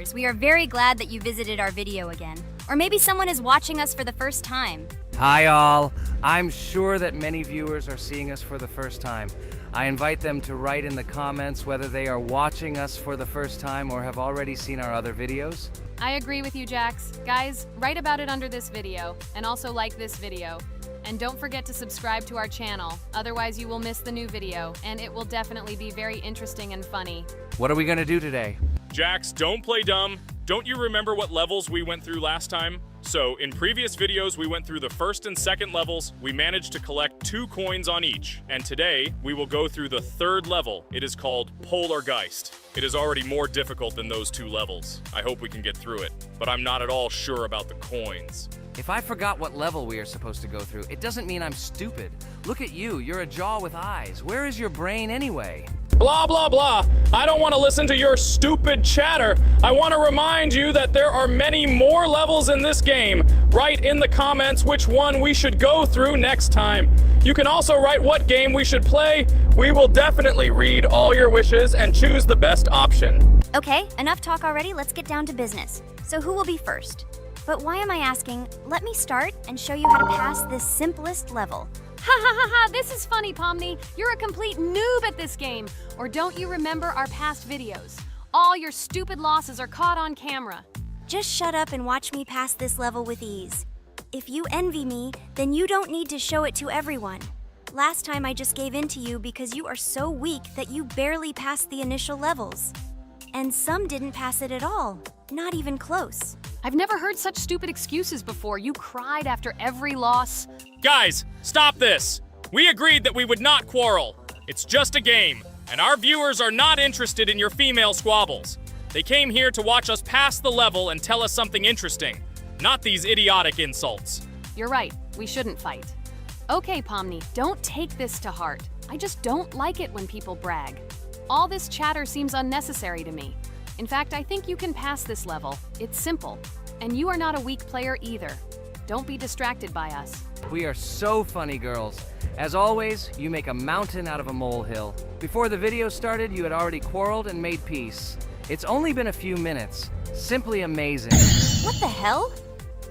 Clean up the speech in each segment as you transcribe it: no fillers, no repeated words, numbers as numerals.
viewers. We are very glad that you visited our video again. Or maybe someone is watching us for the first time. Hi all. I'm sure that many viewers are seeing us for the first time. I invite them to write in the comments whether they are watching us for the first time or have already seen our other videos. I agree with you, Jax. Guys, write about it under this video, and also like this video. And don't forget to subscribe to our channel, otherwise you will miss the new video, and it will definitely be very interesting and funny. What are we gonna do today? Jax, don't play dumb. Don't you remember what levels we went through last time? So, in previous videos, we went through the first and second levels. We managed to collect 2 coins on each. And today, we will go through the 3rd level. It is called Polargeist. It is already more difficult than those 2 levels. I hope we can get through it, but I'm not at all sure about the coins. If I forgot what level we are supposed to go through, it doesn't mean I'm stupid. Look at you, you're a jaw with eyes. Where is your brain anyway? Blah, blah, blah. I don't want to listen to your stupid chatter. I want to remind you that there are many more levels in this game. Write in the comments which one we should go through next time. You can also write what game we should play. We will definitely read all your wishes and choose the best option. Okay, enough talk already. Let's get down to business. So who will be first? But why am I asking? Let me start and show you how to pass this simplest level. Ha ha ha ha, this is funny, Pomni. You're a complete noob at this game. Or don't you remember our past videos? All your stupid losses are caught on camera. Just shut up and watch me pass this level with ease. If you envy me, then you don't need to show it to everyone. Last time I just gave in to you because you are so weak that you barely passed the initial levels. And some didn't pass it at all, not even close. I've never heard such stupid excuses before. You cried after every loss. Guys, stop this. We agreed that we would not quarrel. It's just a game, and our viewers are not interested in your female squabbles. They came here to watch us pass the level and tell us something interesting, not these idiotic insults. You're right, we shouldn't fight. Okay, Pomni, don't take this to heart. I just don't like it when people brag. All this chatter seems unnecessary to me. In fact, I think you can pass this level. It's simple. And you are not a weak player either. Don't be distracted by us. We are so funny, girls. As always, you make a mountain out of a molehill. Before the video started, you had already quarreled and made peace. It's only been a few minutes. Simply amazing. What the hell?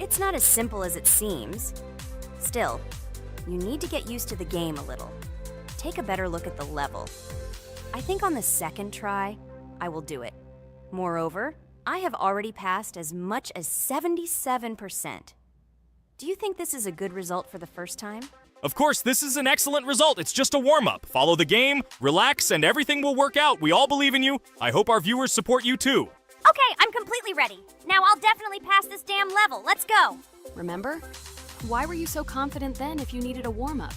It's not as simple as it seems. Still, you need to get used to the game a little. Take a better look at the level. I think on the second try, I will do it. Moreover, I have already passed as much as 77%. Do you think this is a good result for the first time? Of course, this is an excellent result. It's just a warm-up. Follow the game, relax, and everything will work out. We all believe in you. I hope our viewers support you too. Okay, I'm completely ready. Now I'll definitely pass this damn level. Let's go. Remember? Why were you so confident then if you needed a warm-up?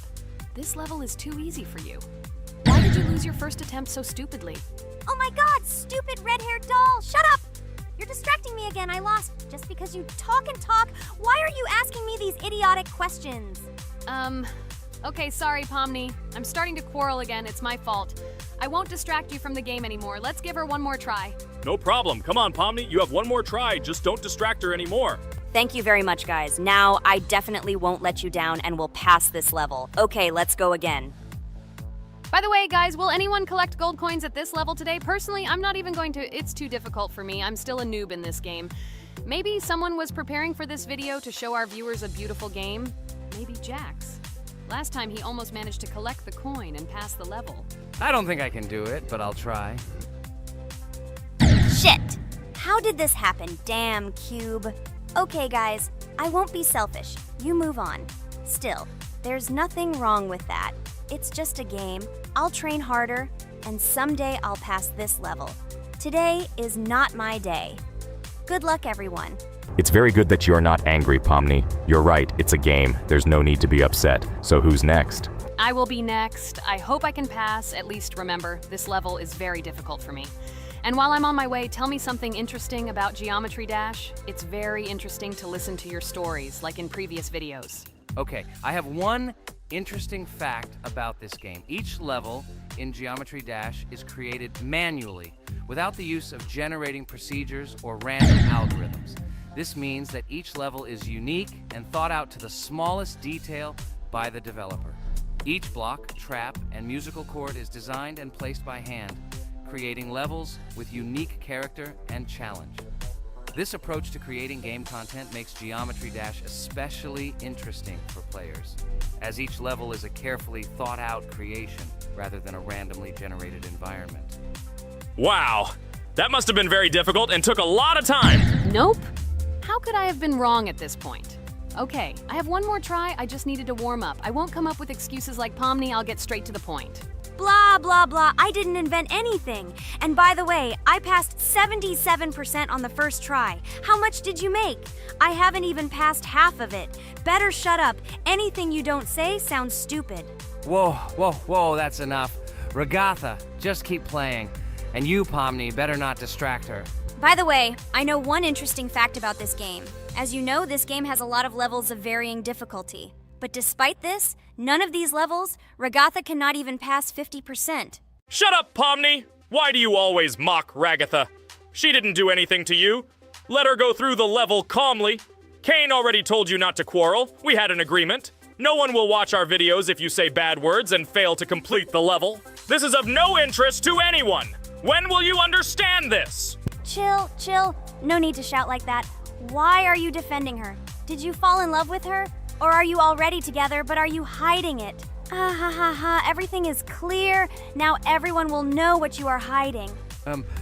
This level is too easy for you. Why did you lose your first attempt so stupidly? Oh my god, stupid red-haired doll! Shut up! You're distracting me again. I lost. Just because you talk and talk, why are you asking me these idiotic questions? Okay, sorry, Pomni. I'm starting to quarrel again. It's my fault. I won't distract you from the game anymore. Let's give her one more try. No problem. Come on, Pomni. You have one more try. Just don't distract her anymore. Thank you very much, guys. Now, I definitely won't let you down and will pass this level. Okay, let's go again. By the way, guys, will anyone collect gold coins at this level today? Personally, I'm not even going to. It's too difficult for me. I'm still a noob in this game. Maybe someone was preparing for this video to show our viewers a beautiful game. Maybe Jax. Last time he almost managed to collect the coin and pass the level. I don't think I can do it, but I'll try. Shit! How did this happen? Damn, Cube. Okay, guys, I won't be selfish. You move on. Still, there's nothing wrong with that. It's just a game. I'll train harder, and someday I'll pass this level. Today is not my day. Good luck, everyone. It's very good that you're not angry, Pomni. You're right, it's a game. There's no need to be upset. So who's next? I will be next. I hope I can pass. At least remember, this level is very difficult for me. And while I'm on my way, tell me something interesting about Geometry Dash. It's very interesting to listen to your stories, like in previous videos. Okay, I have one interesting fact about this game. Each level in Geometry Dash is created manually, without the use of generating procedures or random algorithms. This means that each level is unique and thought out to the smallest detail by the developer. Each block, trap, and musical chord is designed and placed by hand, creating levels with unique character and challenge. This approach to creating game content makes Geometry Dash especially interesting for players, as each level is a carefully thought-out creation rather than a randomly generated environment. Wow, that must have been very difficult and took a lot of time. Nope. How could I have been wrong at this point? Okay, I have one more try. I just needed to warm up. I won't come up with excuses like Pomni. I'll get straight to the point. Blah, blah, blah. I didn't invent anything. And by the way, I passed 77% on the first try. How much did you make? I haven't even passed half of it. Better shut up. Anything you don't say sounds stupid. Whoa, that's enough. Ragatha, just keep playing. And you, Pomni, better not distract her. By the way, I know one interesting fact about this game. As you know, this game has a lot of levels of varying difficulty. But despite this, none of these levels, Ragatha cannot even pass 50%. Shut up, Pomni! Why do you always mock Ragatha? She didn't do anything to you. Let her go through the level calmly. Kane already told you not to quarrel. We had an agreement. No one will watch our videos if you say bad words and fail to complete the level. This is of no interest to anyone. When will you understand this? Chill. No need to shout like that. Why are you defending her? Did you fall in love with her? Or are you already together, but are you hiding it? Everything is clear. Now everyone will know what you are hiding.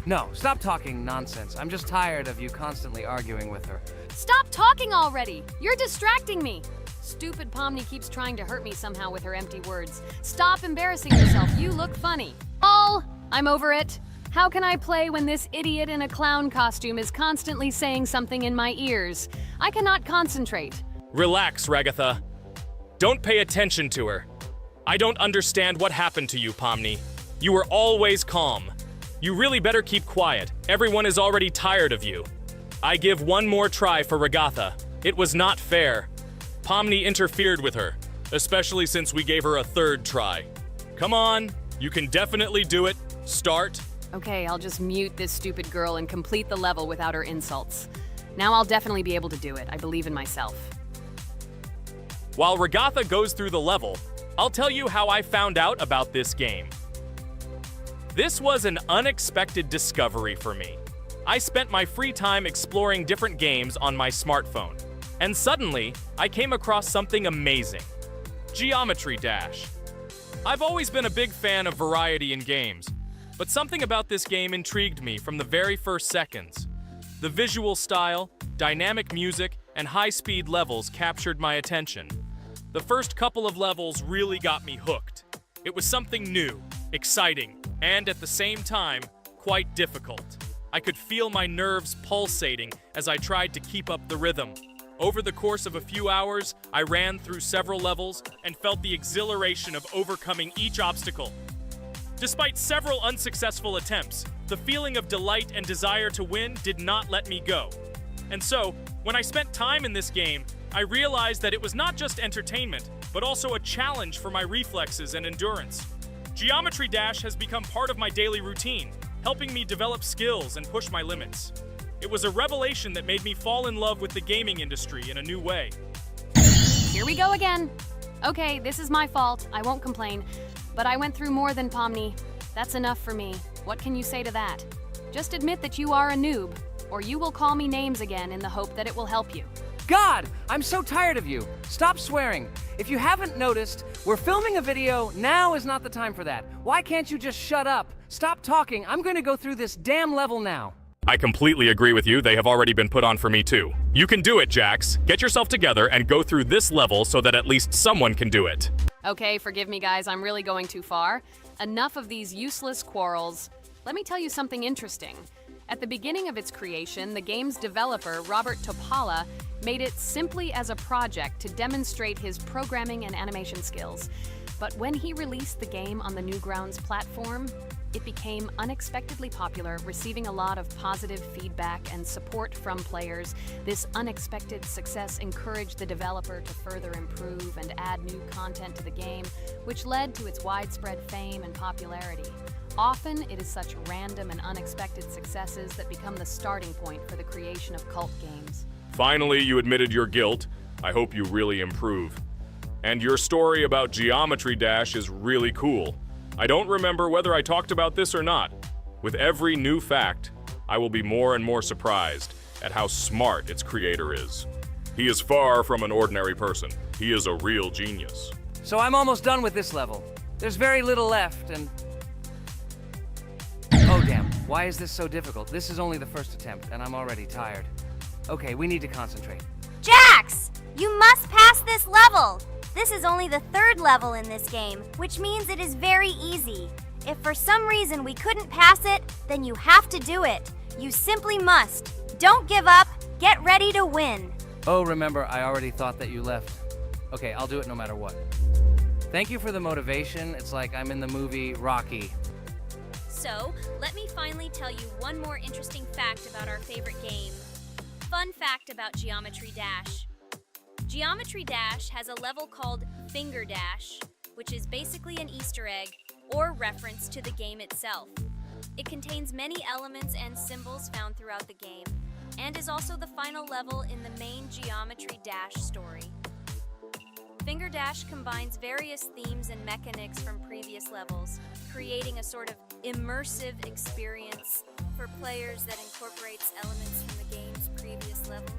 No, stop talking nonsense. I'm just tired of you constantly arguing with her. Stop talking already! You're distracting me! Stupid Pomni keeps trying to hurt me somehow with her empty words. Stop embarrassing yourself. You look funny. I'm over it. How can I play when this idiot in a clown costume is constantly saying something in my ears? I cannot concentrate. Relax, Ragatha. Don't pay attention to her. I don't understand what happened to you, Pomni. You were always calm. You really better keep quiet. Everyone is already tired of you. I give one more try for Ragatha. It was not fair. Pomni interfered with her, especially since we gave her a third try. Come on, you can definitely do it. Start. Okay, I'll just mute this stupid girl and complete the level without her insults. Now I'll definitely be able to do it. I believe in myself. While Ragatha goes through the level, I'll tell you how I found out about this game. This was an unexpected discovery for me. I spent my free time exploring different games on my smartphone, and suddenly, I came across something amazing. Geometry Dash. I've always been a big fan of variety in games, but something about this game intrigued me from the very first seconds. The visual style, dynamic music, and high-speed levels captured my attention. The first couple of levels really got me hooked. It was something new, exciting, and at the same time, quite difficult. I could feel my nerves pulsating as I tried to keep up the rhythm. Over the course of a few hours, I ran through several levels and felt the exhilaration of overcoming each obstacle. Despite several unsuccessful attempts, the feeling of delight and desire to win did not let me go. And so, when I spent time in this game, I realized that it was not just entertainment, but also a challenge for my reflexes and endurance. Geometry Dash has become part of my daily routine, helping me develop skills and push my limits. It was a revelation that made me fall in love with the gaming industry in a new way. Here we go again. Okay, this is my fault. I won't complain. But I went through more than Pomni. That's enough for me. What can you say to that? Just admit that you are a noob, or you will call me names again in the hope that it will help you. God, I'm so tired of you. Stop swearing. If you haven't noticed, we're filming a video. Now is not the time for that. Why can't you just shut up? Stop talking. I'm going to go through this damn level now. I completely agree with you. They have already been put on for me too. You can do it, Jax. Get yourself together and go through this level so that at least someone can do it. Okay, forgive me guys, I'm really going too far. Enough of these useless quarrels. Let me tell you something interesting. At the beginning of its creation, the game's developer, Robert Topala, made it simply as a project to demonstrate his programming and animation skills. But when he released the game on the Newgrounds platform, it became unexpectedly popular, receiving a lot of positive feedback and support from players. This unexpected success encouraged the developer to further improve and add new content to the game, which led to its widespread fame and popularity. Often, it is such random and unexpected successes that become the starting point for the creation of cult games. Finally, you admitted your guilt. I hope you really improve. And your story about Geometry Dash is really cool. I don't remember whether I talked about this or not. With every new fact, I will be more and more surprised at how smart its creator is. He is far from an ordinary person. He is a real genius. So I'm almost done with this level. There's very little left, and... Oh, damn. Why is this so difficult? This is only the first attempt, and I'm already tired. Okay, we need to concentrate. Jax! You must pass this level! This is only the third level in this game, which means it is very easy. If for some reason we couldn't pass it, then you have to do it. You simply must. Don't give up. Get ready to win. Oh, remember, I already thought that you left. Okay, I'll do it no matter what. Thank you for the motivation. It's like I'm in the movie Rocky. So, let me finally tell you one more interesting fact about our favorite game. Fun fact about Geometry Dash. Geometry Dash has a level called Finger Dash, which is basically an Easter egg or reference to the game itself. It contains many elements and symbols found throughout the game, and is also the final level in the main Geometry Dash story. Finger Dash combines various themes and mechanics from previous levels, creating a sort of immersive experience for players that incorporates elements from the game's previous levels.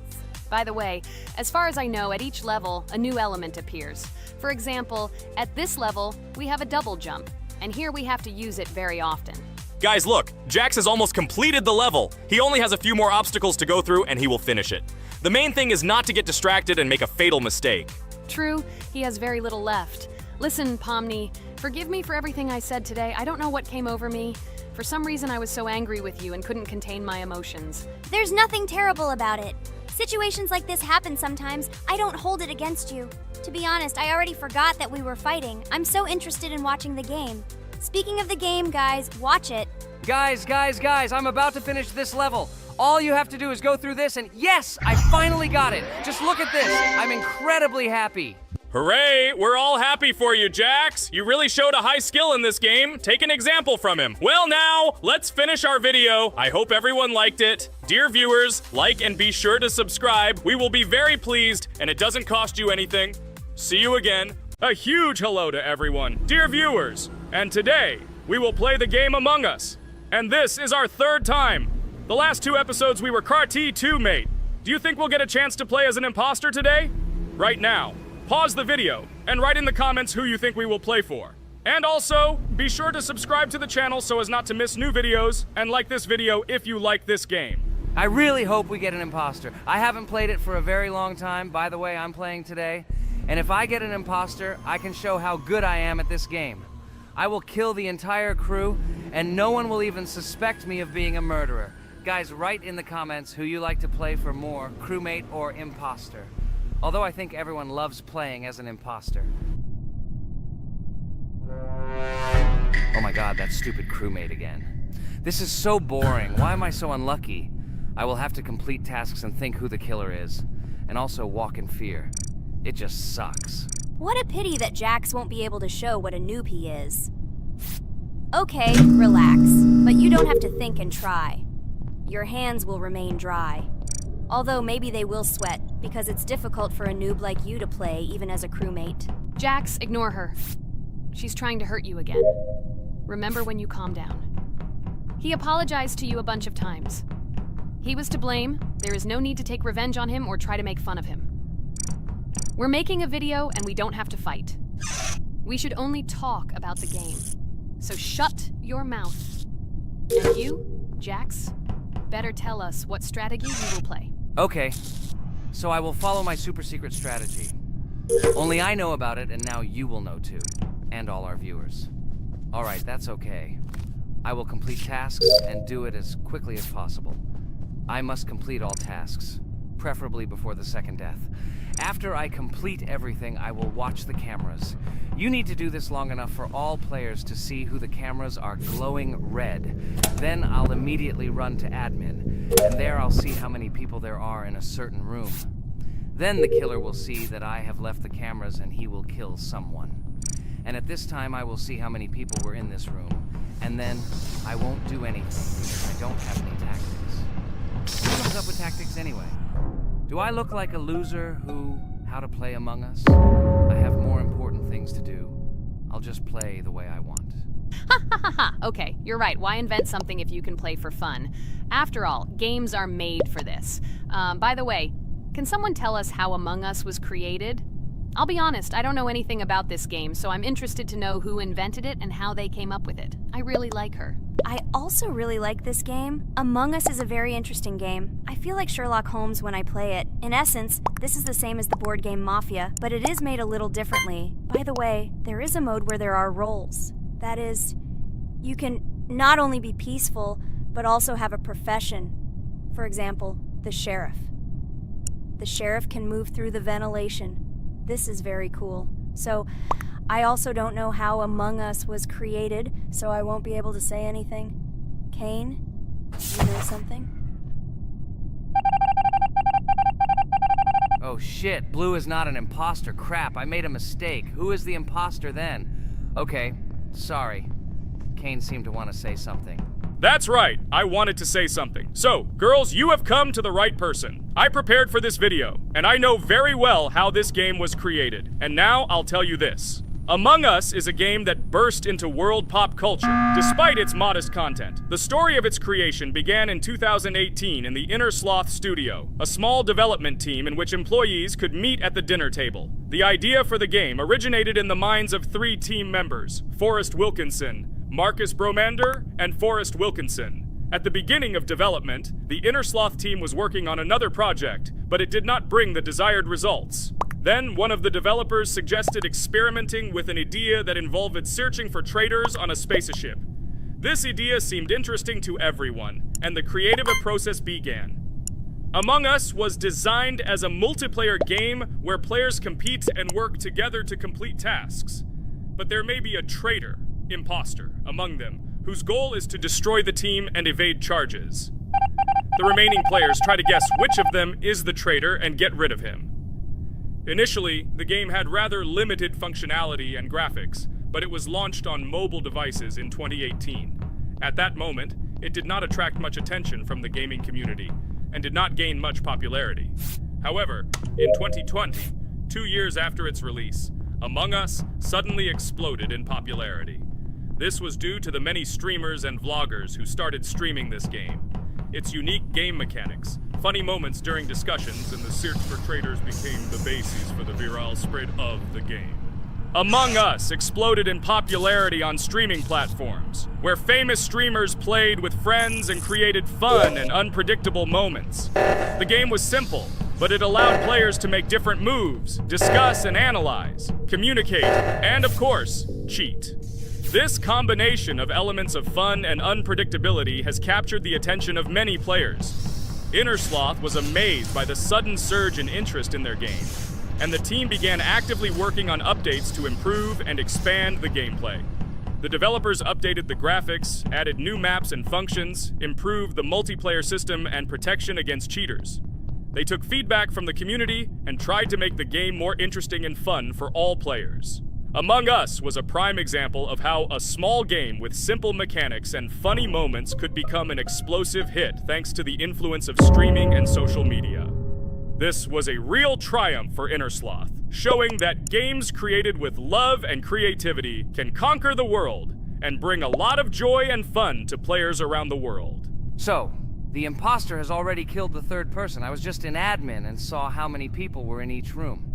By the way, as far as I know, at each level, a new element appears. For example, at this level, we have a double jump, and here we have to use it very often. Guys, look, Jax has almost completed the level. He only has a few more obstacles to go through and he will finish it. The main thing is not to get distracted and make a fatal mistake. True, he has very little left. Listen, Pomni, forgive me for everything I said today. I don't know what came over me. For some reason, I was so angry with you and couldn't contain my emotions. There's nothing terrible about it. Situations like this happen sometimes. I don't hold it against you. To be honest, I already forgot that we were fighting. I'm so interested in watching the game. Speaking of the game, guys, watch it. Guys, I'm about to finish this level. All you have to do is go through this, and yes, I finally got it. Just look at this. I'm incredibly happy. Hooray! We're all happy for you, Jax! You really showed a high skill in this game. Take an example from him. Well now, let's finish our video. I hope everyone liked it. Dear viewers, like and be sure to subscribe. We will be very pleased, and it doesn't cost you anything. See you again. A huge hello to everyone, dear viewers. And today, we will play the game Among Us. And this is our third time. The last two episodes we were Carti 2 mate. Do you think we'll get a chance to play as an imposter today? Right now. Pause the video and write in the comments who you think we will play for. And also, be sure to subscribe to the channel so as not to miss new videos, and like this video if you like this game. I really hope we get an imposter. I haven't played it for a very long time. By the way, I'm playing today. And if I get an imposter, I can show how good I am at this game. I will kill the entire crew, and no one will even suspect me of being a murderer. Guys, write in the comments who you like to play for more, crewmate or imposter. Although I think everyone loves playing as an imposter. Oh my god, that stupid crewmate again. This is so boring. Why am I so unlucky? I will have to complete tasks and think who the killer is. And also walk in fear. It just sucks. What a pity that Jax won't be able to show what a noob he is. Okay, relax. But you don't have to think and try. Your hands will remain dry. Although maybe they will sweat, because it's difficult for a noob like you to play, even as a crewmate. Jax, ignore her. She's trying to hurt you again. Remember when you calm down. He apologized to you a bunch of times. He was to blame. There is no need to take revenge on him or try to make fun of him. We're making a video and we don't have to fight. We should only talk about the game. So shut your mouth. And you, Jax, better tell us what strategy you will play. Okay, so I will follow my super secret strategy. Only I know about it, and now you will know too. And all our viewers. Alright, that's okay. I will complete tasks and do it as quickly as possible. I must complete all tasks, preferably before the second death. After I complete everything, I will watch the cameras. You need to do this long enough for all players to see who the cameras are glowing red. Then I'll immediately run to admin, and there I'll see how many people there are in a certain room. Then the killer will see that I have left the cameras and he will kill someone. And at this time I will see how many people were in this room, and then I won't do anything because I don't have any tactics. Who comes up with tactics anyway? Do I look like a loser how to play Among Us? I have more important things to do. I'll just play the way I want. Okay, you're right. Why invent something if you can play for fun? After all, games are made for this. By the way, can someone tell us how Among Us was created? I'll be honest, I don't know anything about this game, so I'm interested to know who invented it and how they came up with it. I really like her. I also really like this game. Among Us is a very interesting game. I feel like Sherlock Holmes when I play it. In essence, this is the same as the board game Mafia, but it is made a little differently. By the way, there is a mode where there are roles. That is, you can not only be peaceful, but also have a profession. For example, the sheriff. The sheriff can move through the ventilation. This is very cool. So, I also don't know how Among Us was created, so I won't be able to say anything. Kane, you know something? Oh shit, Blue is not an imposter. Crap, I made a mistake. Who is the imposter then? Okay, sorry. Kane seemed to want to say something. That's right, I wanted to say something. So, girls, you have come to the right person. I prepared for this video, and I know very well how this game was created. And now I'll tell you this. Among Us is a game that burst into world pop culture, despite its modest content. The story of its creation began in 2018 in the Inner Sloth Studio, a small development team in which employees could meet at the dinner table. The idea for the game originated in the minds of 3 team members, Forrest Wilkinson, Marcus Bromander, and Forrest Wilkinson. At the beginning of development, the Inner Sloth team was working on another project, but it did not bring the desired results. Then, one of the developers suggested experimenting with an idea that involved searching for traitors on a spaceship. This idea seemed interesting to everyone, and the creative process began. Among Us was designed as a multiplayer game where players compete and work together to complete tasks. But there may be a traitor, imposter, among them, whose goal is to destroy the team and evade charges. The remaining players try to guess which of them is the traitor and get rid of him. Initially, the game had rather limited functionality and graphics, but it was launched on mobile devices in 2018. At that moment, it did not attract much attention from the gaming community, and did not gain much popularity. However, in 2020, 2 years after its release, Among Us suddenly exploded in popularity. This was due to the many streamers and vloggers who started streaming this game. Its unique game mechanics, funny moments during discussions, and the search for traitors became the basis for the viral spread of the game. Among Us exploded in popularity on streaming platforms, where famous streamers played with friends and created fun and unpredictable moments. The game was simple, but it allowed players to make different moves, discuss and analyze, communicate, and of course, cheat. This combination of elements of fun and unpredictability has captured the attention of many players. Inner Sloth was amazed by the sudden surge in interest in their game, and the team began actively working on updates to improve and expand the gameplay. The developers updated the graphics, added new maps and functions, improved the multiplayer system and protection against cheaters. They took feedback from the community and tried to make the game more interesting and fun for all players. Among Us was a prime example of how a small game with simple mechanics and funny moments could become an explosive hit thanks to the influence of streaming and social media. This was a real triumph for Inner Sloth, showing that games created with love and creativity can conquer the world and bring a lot of joy and fun to players around the world. So, the imposter has already killed the third person. I was just in admin and saw how many people were in each room.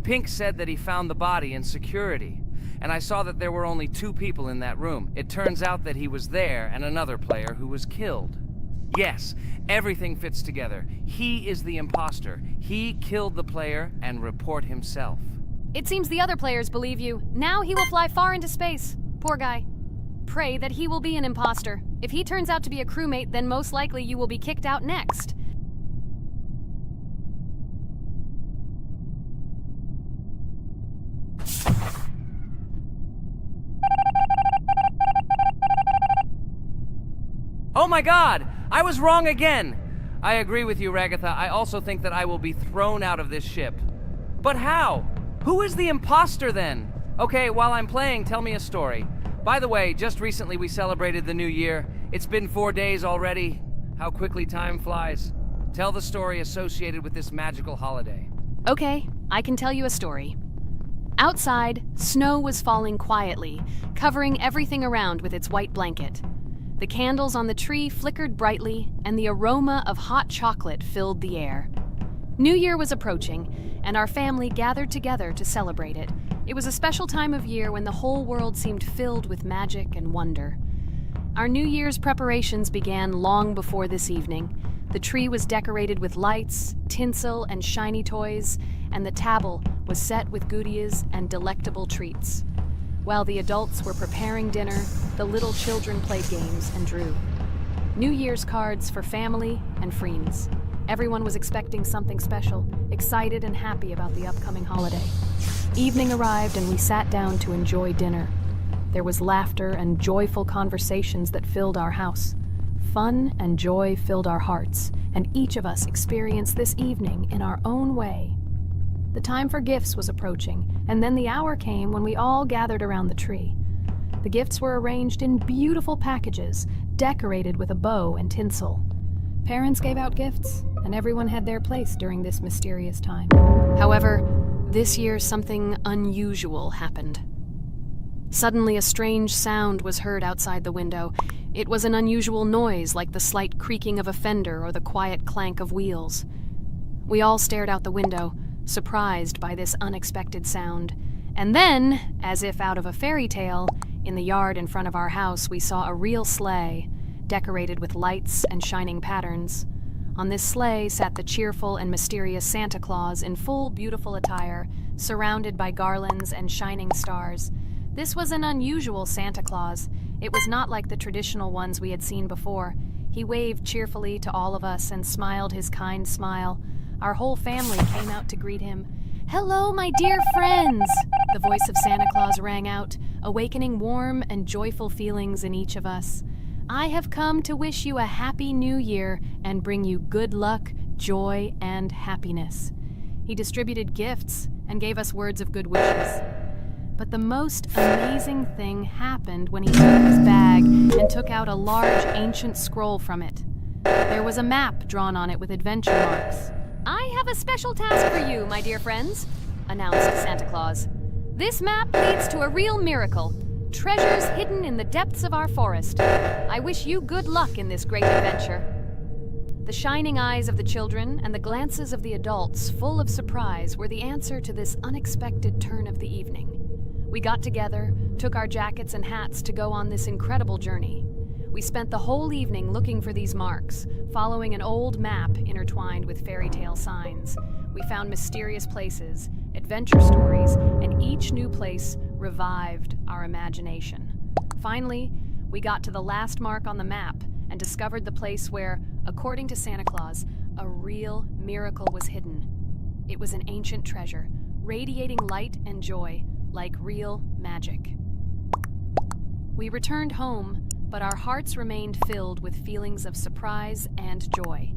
Pink said that he found the body in security, and I saw that there were only 2 people in that room. It turns out that he was there and another player who was killed. Yes, everything fits together. He is the imposter. He killed the player and report himself. It seems the other players believe you. Now he will fly far into space. Poor guy. Pray that he will be an imposter. If he turns out to be a crewmate, then most likely you will be kicked out next. Oh my god! I was wrong again! I agree with you, Ragatha. I also think that I will be thrown out of this ship. But how? Who is the imposter then? Okay, while I'm playing, tell me a story. By the way, just recently we celebrated the new year. It's been 4 days already. How quickly time flies. Tell the story associated with this magical holiday. Okay, I can tell you a story. Outside, snow was falling quietly, covering everything around with its white blanket. The candles on the tree flickered brightly, and the aroma of hot chocolate filled the air. New Year was approaching, and our family gathered together to celebrate it. It was a special time of year when the whole world seemed filled with magic and wonder. Our New Year's preparations began long before this evening. The tree was decorated with lights, tinsel, and shiny toys, and the table was set with goodies and delectable treats. While the adults were preparing dinner, the little children played games and drew. New Year's cards for family and friends. Everyone was expecting something special, excited and happy about the upcoming holiday. Evening arrived and we sat down to enjoy dinner. There was laughter and joyful conversations that filled our house. Fun and joy filled our hearts, and each of us experienced this evening in our own way. The time for gifts was approaching, and then the hour came when we all gathered around the tree. The gifts were arranged in beautiful packages, decorated with a bow and tinsel. Parents gave out gifts, and everyone had their place during this mysterious time. However, this year something unusual happened. Suddenly a strange sound was heard outside the window. It was an unusual noise, like the slight creaking of a fender or the quiet clank of wheels. We all stared out the window, surprised by this unexpected sound. And then, as if out of a fairy tale, in the yard in front of our house we saw a real sleigh, decorated with lights and shining patterns. On this sleigh sat the cheerful and mysterious Santa Claus in full beautiful attire, surrounded by garlands and shining stars. This was an unusual Santa Claus. It was not like the traditional ones we had seen before. He waved cheerfully to all of us and smiled his kind smile. Our whole family came out to greet him. "Hello, my dear friends!" The voice of Santa Claus rang out, awakening warm and joyful feelings in each of us. "I have come to wish you a happy new year and bring you good luck, joy, and happiness." He distributed gifts and gave us words of good wishes. But the most amazing thing happened when he took his bag and took out a large ancient scroll from it. There was a map drawn on it with adventure marks. "I have a special task for you, my dear friends," announced Santa Claus. "This map leads to a real miracle. Treasures hidden in the depths of our forest. I wish you good luck in this great adventure." The shining eyes of the children and the glances of the adults, full of surprise, were the answer to this unexpected turn of the evening. We got together, took our jackets and hats to go on this incredible journey. We spent the whole evening looking for these marks, following an old map intertwined with fairy tale signs. We found mysterious places, adventure stories, and each new place revived our imagination. Finally, we got to the last mark on the map and discovered the place where, according to Santa Claus, a real miracle was hidden. It was an ancient treasure, radiating light and joy, like real magic. We returned home, but our hearts remained filled with feelings of surprise and joy.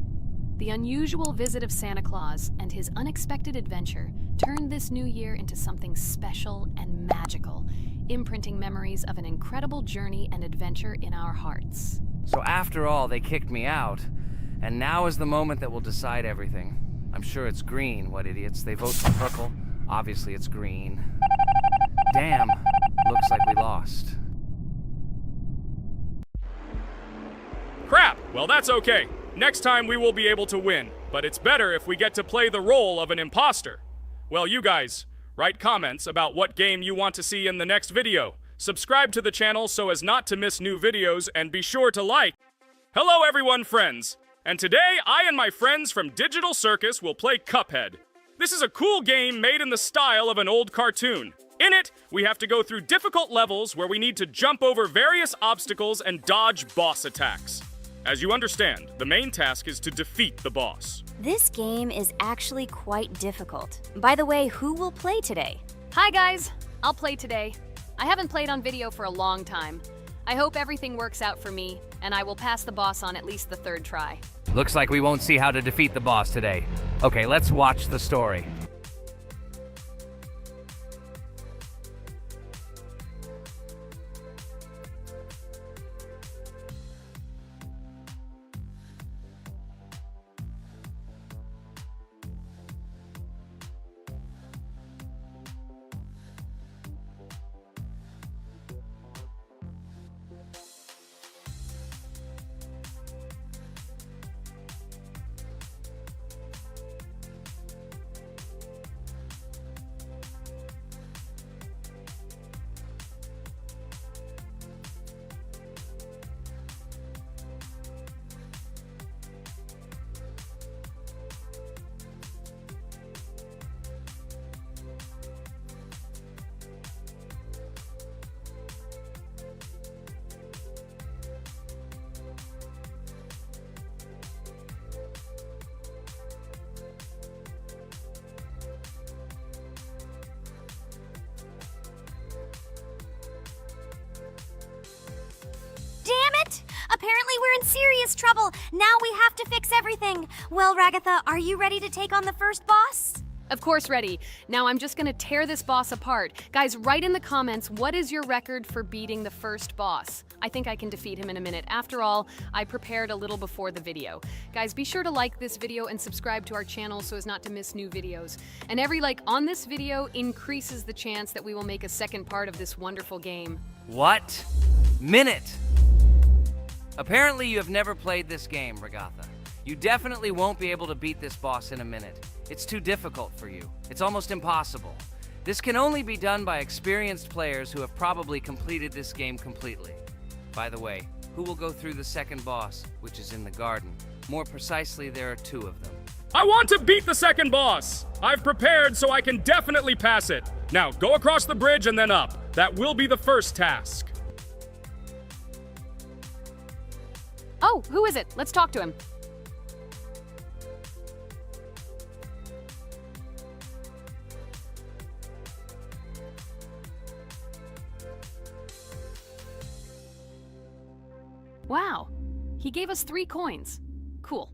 The unusual visit of Santa Claus and his unexpected adventure turned this new year into something special and magical, imprinting memories of an incredible journey and adventure in our hearts. So after all, they kicked me out, and now is the moment that will decide everything. I'm sure it's green, what idiots. They vote for purple. Obviously it's green. Damn, looks like we lost. Crap! Well, that's okay. Next time we will be able to win, but it's better if we get to play the role of an imposter. Well, you guys, write comments about what game you want to see in the next video. Subscribe to the channel so as not to miss new videos, and be sure to like. Hello everyone, friends! And today, I and my friends from Digital Circus will play Cuphead. This is a cool game made in the style of an old cartoon. In it, we have to go through difficult levels where we need to jump over various obstacles and dodge boss attacks. As you understand, the main task is to defeat the boss. This game is actually quite difficult. By the way, who will play today? Hi guys, I'll play today. I haven't played on video for a long time. I hope everything works out for me, and I will pass the boss on at least the third try. Looks like we won't see how to defeat the boss today. Okay, let's watch the story. apparently we're in serious trouble. Now we have to fix everything. Well, Ragatha, are you ready to take on the first boss? Of course, ready. Now I'm just gonna tear this boss apart. Guys, write in the comments, what is your record for beating the first boss? I think I can defeat him in a minute. After all, I prepared a little before the video. Guys, be sure to like this video and subscribe to our channel so as not to miss new videos. And every like on this video increases the chance that we will make a second part of this wonderful game. What? Minute! Apparently you have never played this game, Ragatha. You definitely won't be able to beat this boss in a minute. It's too difficult for you. It's almost impossible. This can only be done by experienced players who have probably completed this game completely. By the way, who will go through the second boss, which is in the garden? More precisely, there are two of them. I want to beat the second boss! I've prepared so I can definitely pass it. Now, go across the bridge and then up. That will be the first task. Oh, who is it? Let's talk to him. Wow, he gave us 3 coins. Cool.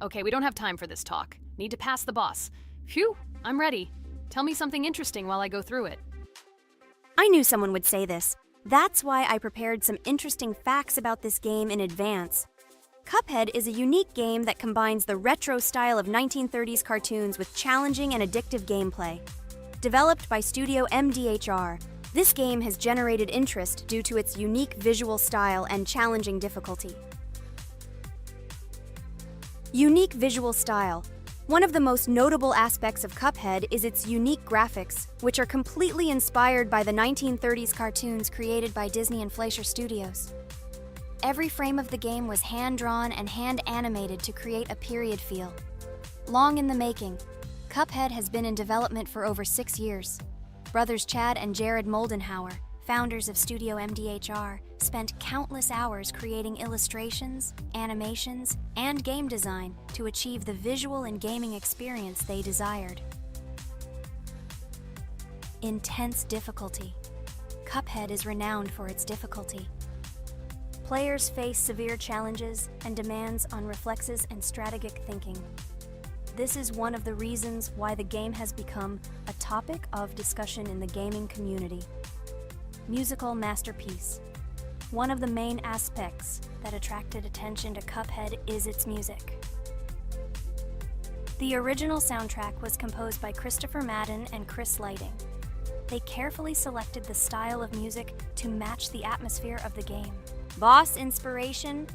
Okay, we don't have time for this talk. Need to pass the boss. Phew, I'm ready. Tell me something interesting while I go through it. I knew someone would say this. That's why I prepared some interesting facts about this game in advance. Cuphead is a unique game that combines the retro style of 1930s cartoons with challenging and addictive gameplay. Developed by Studio MDHR, this game has generated interest due to its unique visual style and challenging difficulty. Unique visual style. One of the most notable aspects of Cuphead is its unique graphics, which are completely inspired by the 1930s cartoons created by Disney and Fleischer Studios. Every frame of the game was hand-drawn and hand-animated to create a period feel. Long in the making, Cuphead has been in development for over 6 years. Brothers Chad and Jared Moldenhauer, founders of Studio MDHR, spent countless hours creating illustrations, animations, and game design to achieve the visual and gaming experience they desired. Intense difficulty. Cuphead is renowned for its difficulty. Players face severe challenges and demands on reflexes and strategic thinking. This is one of the reasons why the game has become a topic of discussion in the gaming community. Musical masterpiece. One of the main aspects that attracted attention to Cuphead is its music. The original soundtrack was composed by Christopher Madden and Chris Lighting. They carefully selected the style of music to match the atmosphere of the game. Boss inspiration.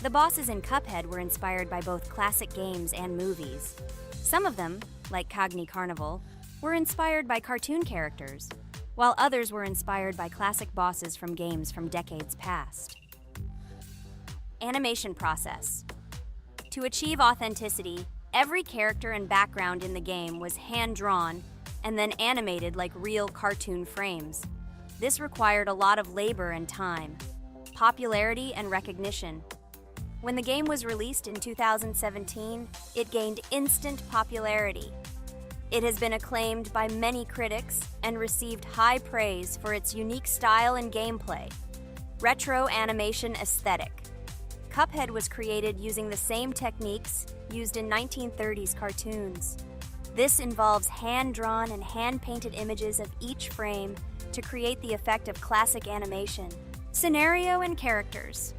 The bosses in Cuphead were inspired by both classic games and movies. Some of them, like Cogni Carnival, were inspired by cartoon characters, while others were inspired by classic bosses from games from decades past. Animation process. To achieve authenticity, every character and background in the game was hand-drawn and then animated like real cartoon frames. This required a lot of labor and time. Popularity and recognition. When the game was released in 2017, it gained instant popularity. It has been acclaimed by many critics and received high praise for its unique style and gameplay. Retro animation aesthetic. Cuphead was created using the same techniques used in 1930s cartoons. This involves hand-drawn and hand-painted images of each frame to create the effect of classic animation. Scenario and characters.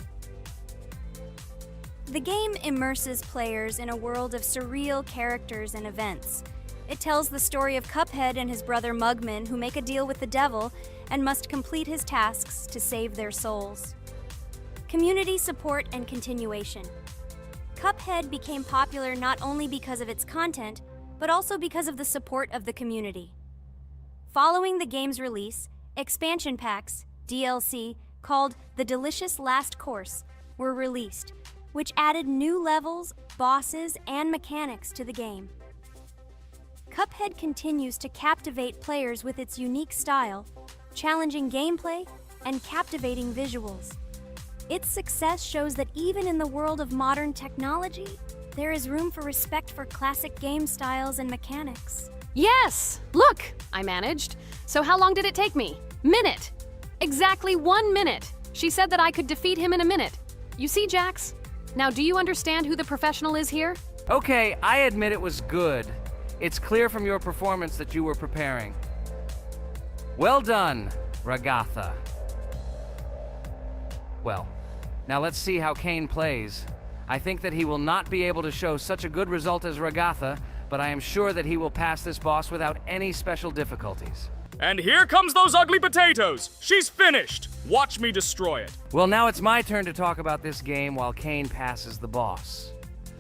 The game immerses players in a world of surreal characters and events. It tells the story of Cuphead and his brother Mugman, who make a deal with the devil and must complete his tasks to save their souls. Community support and continuation. Cuphead became popular not only because of its content, but also because of the support of the community. Following the game's release, expansion packs, DLC, called The Delicious Last Course, were released, which added new levels, bosses, and mechanics to the game. Cuphead continues to captivate players with its unique style, challenging gameplay, and captivating visuals. Its success shows that even in the world of modern technology, there is room for respect for classic game styles and mechanics. Yes! Look! I managed. So how long did it take me? Minute! Exactly 1 minute! She said that I could defeat him in a minute. You see, Jax? Now, do you understand who the professional is here? Okay, I admit it was good. It's clear from your performance that you were preparing. Well done, Ragatha. Well, now let's see how Kane plays. I think that he will not be able to show such a good result as Ragatha, but I am sure that he will pass this boss without any special difficulties. And here comes those ugly potatoes! She's finished! Watch me destroy it. Well, now it's my turn to talk about this game while Kane passes the boss.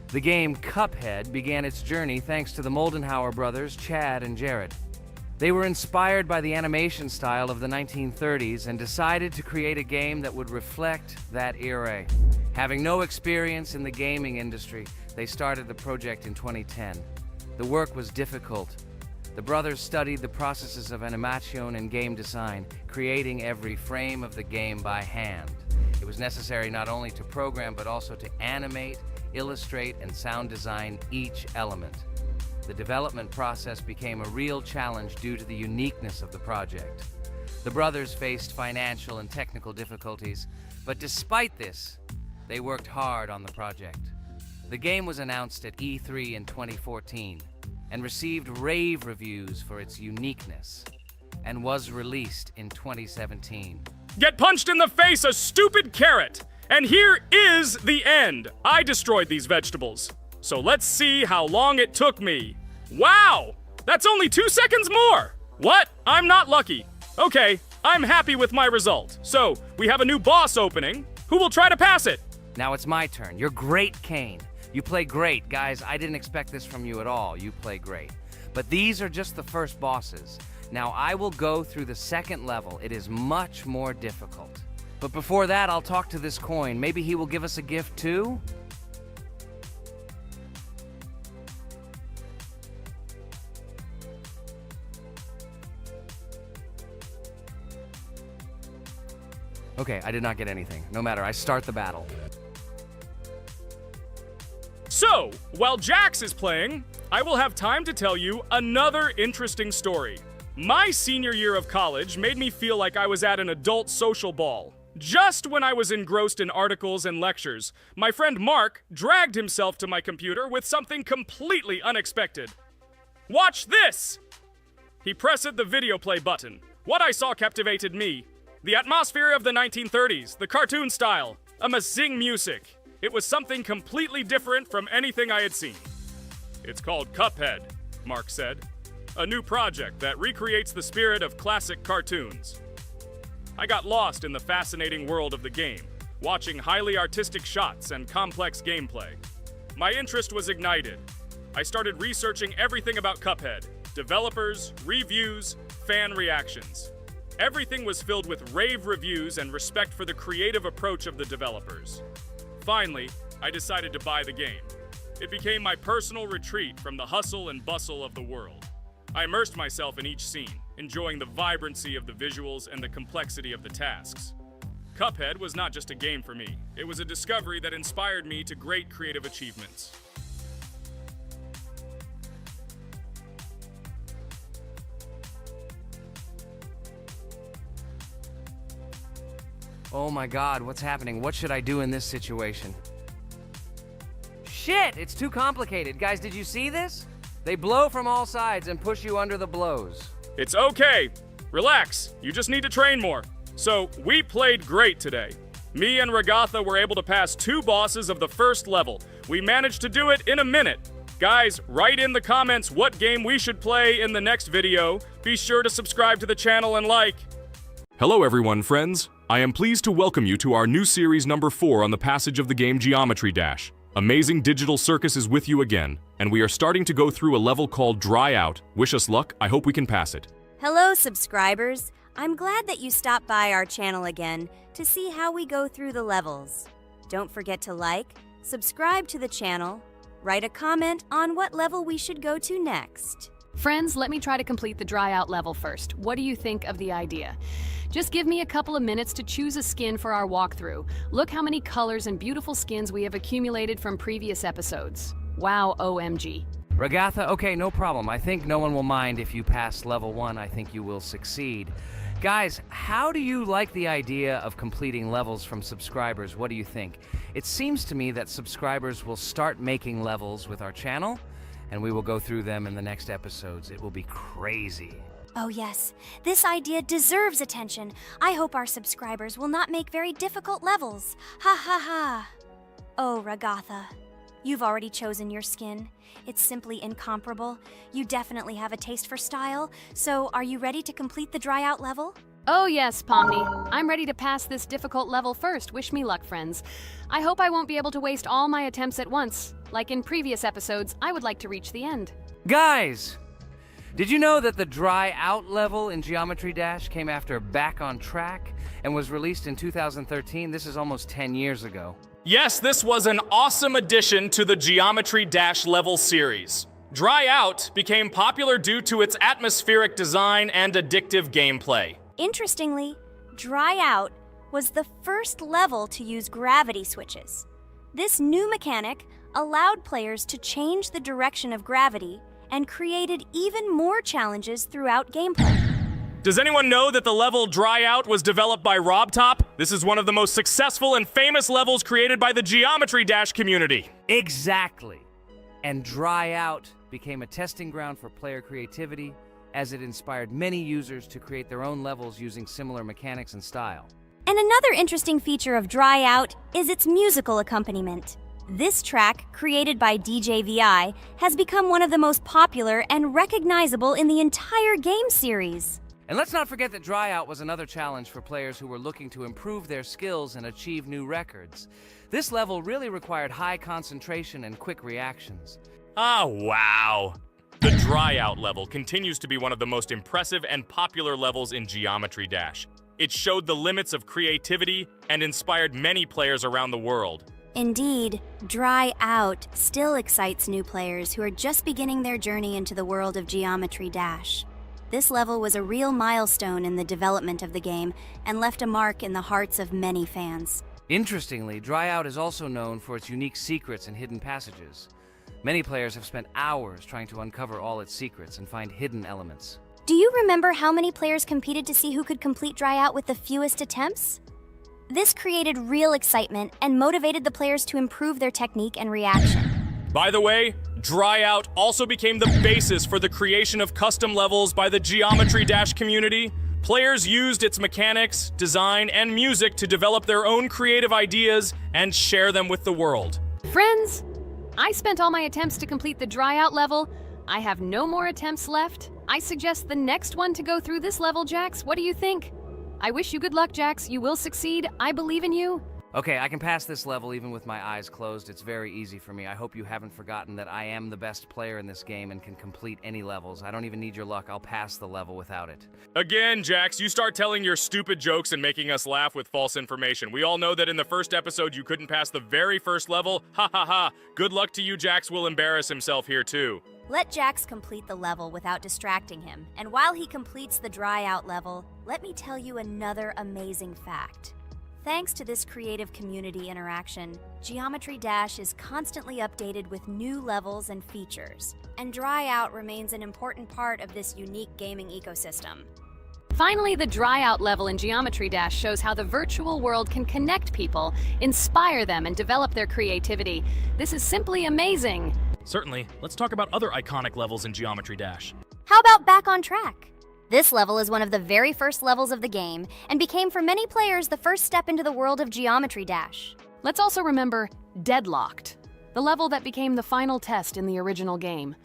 The game Cuphead began its journey thanks to the Moldenhauer brothers, Chad and Jared. They were inspired by the animation style of the 1930s and decided to create a game that would reflect that era. Having no experience in the gaming industry, they started the project in 2010. The work was difficult. The brothers studied the processes of animation and game design, creating every frame of the game by hand. It was necessary not only to program, but also to animate, illustrate, and sound design each element. The development process became a real challenge due to the uniqueness of the project. The brothers faced financial and technical difficulties, but despite this, they worked hard on the project. The game was announced at E3 in 2014 and received rave reviews for its uniqueness, and was released in 2017. Get punched in the face, a stupid carrot! And here is the end. I destroyed these vegetables. So let's see how long it took me. Wow! That's only 2 seconds more! What? I'm not lucky. Okay, I'm happy with my result. So, we have a new boss opening. Who will try to pass it? Now it's my turn. You're great, Kane. You play great. Guys, I didn't expect this from you at all. You play great. But these are just the first bosses. Now I will go through the second level. It is much more difficult. But before that, I'll talk to this coin. Maybe he will give us a gift too? Okay, I did not get anything. No matter, I start the battle. So, while Jax is playing, I will have time to tell you another interesting story. My senior year of college made me feel like I was at an adult social ball. Just when I was engrossed in articles and lectures, my friend Mark dragged himself to my computer with something completely unexpected. Watch this! He pressed the video play button. What I saw captivated me. The atmosphere of the 1930s, the cartoon style, amazing music. It was something completely different from anything I had seen. It's called Cuphead, Mark said. A new project that recreates the spirit of classic cartoons. I got lost in the fascinating world of the game, watching highly artistic shots and complex gameplay. My interest was ignited. I started researching everything about Cuphead, developers, reviews, fan reactions. Everything was filled with rave reviews and respect for the creative approach of the developers. Finally, I decided to buy the game. It became my personal retreat from the hustle and bustle of the world. I immersed myself in each scene, enjoying the vibrancy of the visuals and the complexity of the tasks. Cuphead was not just a game for me. It was a discovery that inspired me to great creative achievements. Oh my God, what's happening? What should I do in this situation? Shit, it's too complicated. Guys, did you see this? They blow from all sides and push you under the blows. It's okay. Relax. You just need to train more. So, we played great today. Me and Ragatha were able to pass 2 bosses of the first level. We managed to do it in a minute. Guys, write in the comments what game we should play in the next video. Be sure to subscribe to the channel and like. Hello everyone, friends. I am pleased to welcome you to our new series number 4 on the passage of the game Geometry Dash. Amazing Digital Circus is with you again, and we are starting to go through a level called Dry Out. Wish us luck, I hope we can pass it. Hello, subscribers. I'm glad that you stopped by our channel again to see how we go through the levels. Don't forget to like, subscribe to the channel, write a comment on what level we should go to next. Friends, let me try to complete the dry out level first. What do you think of the idea? Just give me a couple of minutes to choose a skin for our walkthrough. Look how many colors and beautiful skins we have accumulated from previous episodes. Wow, OMG. Ragatha, okay, no problem. I think no one will mind if you pass level 1. I think you will succeed. Guys, how do you like the idea of completing levels from subscribers? What do you think? It seems to me that subscribers will start making levels with our channel, and we will go through them in the next episodes. It will be crazy. Oh yes, this idea deserves attention. I hope our subscribers will not make very difficult levels. Ha ha ha. Oh, Ragatha, you've already chosen your skin. It's simply incomparable. You definitely have a taste for style. So, are you ready to complete the dry out level? Oh yes, Pomni. I'm ready to pass this difficult level first. Wish me luck, friends. I hope I won't be able to waste all my attempts at once. Like in previous episodes, I would like to reach the end. Guys, did you know that the dry out level in Geometry Dash came after Back on Track and was released in 2013? This is almost 10 years ago. Yes, this was an awesome addition to the Geometry Dash level series. Dry Out became popular due to its atmospheric design and addictive gameplay. Interestingly, Dry Out was the first level to use gravity switches. This new mechanic allowed players to change the direction of gravity and created even more challenges throughout gameplay. Does anyone know that the level Dry Out was developed by RobTop? This is one of the most successful and famous levels created by the Geometry Dash community. Exactly. And Dry Out became a testing ground for player creativity, as it inspired many users to create their own levels using similar mechanics and style. And another interesting feature of Dry Out is its musical accompaniment. This track, created by DJ VI, has become one of the most popular and recognizable in the entire game series. And let's not forget that Dry Out was another challenge for players who were looking to improve their skills and achieve new records. This level really required high concentration and quick reactions. Ah, wow. The Dry Out level continues to be one of the most impressive and popular levels in Geometry Dash. It showed the limits of creativity and inspired many players around the world. Indeed, Dry Out still excites new players who are just beginning their journey into the world of Geometry Dash. This level was a real milestone in the development of the game and left a mark in the hearts of many fans. Interestingly, Dry Out is also known for its unique secrets and hidden passages. Many players have spent hours trying to uncover all its secrets and find hidden elements. Do you remember how many players competed to see who could complete Dry Out with the fewest attempts? This created real excitement and motivated the players to improve their technique and reaction. By the way, Dry Out also became the basis for the creation of custom levels by the Geometry Dash community. Players used its mechanics, design, and music to develop their own creative ideas and share them with the world. Friends, I spent all my attempts to complete the Dry Out level. I have no more attempts left. I suggest the next one to go through this level, Jax. What do you think? I wish you good luck, Jax. You will succeed. I believe in you. Okay, I can pass this level even with my eyes closed. It's very easy for me. I hope you haven't forgotten that I am the best player in this game and can complete any levels. I don't even need your luck. I'll pass the level without it. Again, Jax, you start telling your stupid jokes and making us laugh with false information. We all know that in the first episode you couldn't pass the very first level. Ha ha ha. Good luck to you, Jax will embarrass himself here too. Let Jax complete the level without distracting him. And while he completes the Dry Out level, let me tell you another amazing fact. Thanks to this creative community interaction, Geometry Dash is constantly updated with new levels and features, and Dry Out remains an important part of this unique gaming ecosystem. Finally, the Dry Out level in Geometry Dash shows how the virtual world can connect people, inspire them, and develop their creativity. This is simply amazing. Certainly. Let's talk about other iconic levels in Geometry Dash. How about Back on Track? This level is one of the very first levels of the game and became for many players the first step into the world of Geometry Dash. Let's also remember Deadlocked, the level that became the final test in the original game.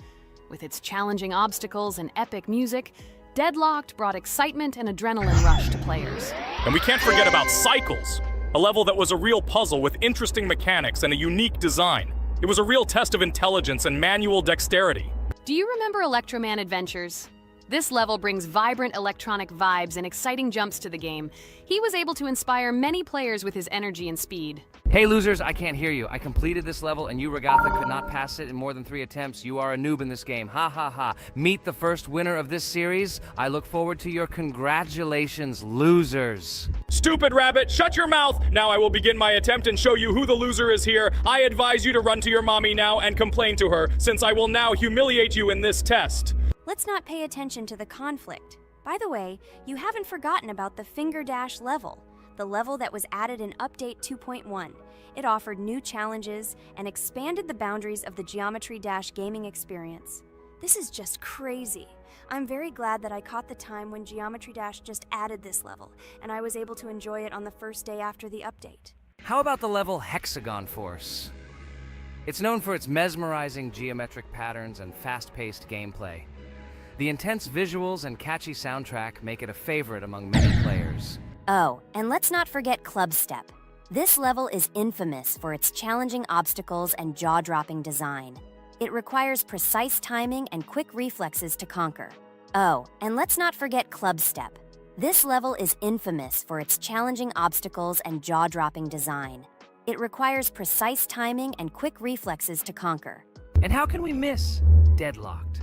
With its challenging obstacles and epic music, Deadlocked brought excitement and adrenaline rush to players. And we can't forget about Cycles, a level that was a real puzzle with interesting mechanics and a unique design. It was a real test of intelligence and manual dexterity. Do you remember Electroman Adventures? This level brings vibrant electronic vibes and exciting jumps to the game. He was able to inspire many players with his energy and speed. Hey losers, I can't hear you. I completed this level and you, Ragatha, could not pass it in more than 3 attempts. You are a noob in this game. Ha ha ha. Meet the first winner of this series. I look forward to your congratulations, losers. Stupid rabbit, shut your mouth! Now I will begin my attempt and show you who the loser is here. I advise you to run to your mommy now and complain to her, since I will now humiliate you in this test. Let's not pay attention to the conflict. By the way, you haven't forgotten about the Finger Dash level, the level that was added in Update 2.1. It offered new challenges and expanded the boundaries of the Geometry Dash gaming experience. This is just crazy. I'm very glad that I caught the time when Geometry Dash just added this level, and I was able to enjoy it on the first day after the update. How about the level Hexagon Force? It's known for its mesmerizing geometric patterns and fast-paced gameplay. The intense visuals and catchy soundtrack make it a favorite among many players. Oh, and let's not forget Club Step. This level is infamous for its challenging obstacles and jaw-dropping design. It requires precise timing and quick reflexes to conquer. Oh, and let's not forget Club Step. This level is infamous for its challenging obstacles and jaw-dropping design. It requires precise timing and quick reflexes to conquer. And how can we miss Deadlocked?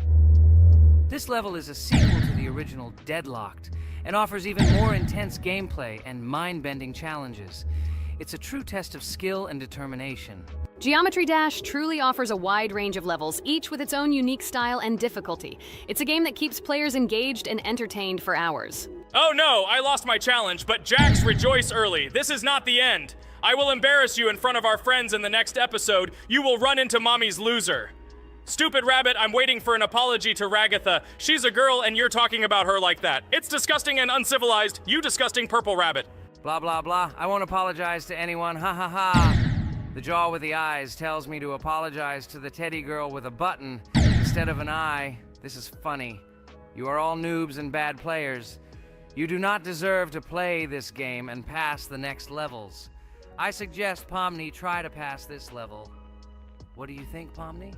This level is a sequel to the original Deadlocked and offers even more intense gameplay and mind-bending challenges. It's a true test of skill and determination. Geometry Dash truly offers a wide range of levels, each with its own unique style and difficulty. It's a game that keeps players engaged and entertained for hours. Oh no, I lost my challenge, but Jax, rejoice early. This is not the end. I will embarrass you in front of our friends in the next episode. You will run into Mommy's loser. Stupid rabbit, I'm waiting for an apology to Ragatha. She's a girl and you're talking about her like that. It's disgusting and uncivilized, you disgusting purple rabbit. Blah, blah, blah. I won't apologize to anyone. Ha ha ha. The jaw with the eyes tells me to apologize to the teddy girl with a button instead of an eye. This is funny. You are all noobs and bad players. You do not deserve to play this game and pass the next levels. I suggest Pomni try to pass this level. What do you think, Pomni?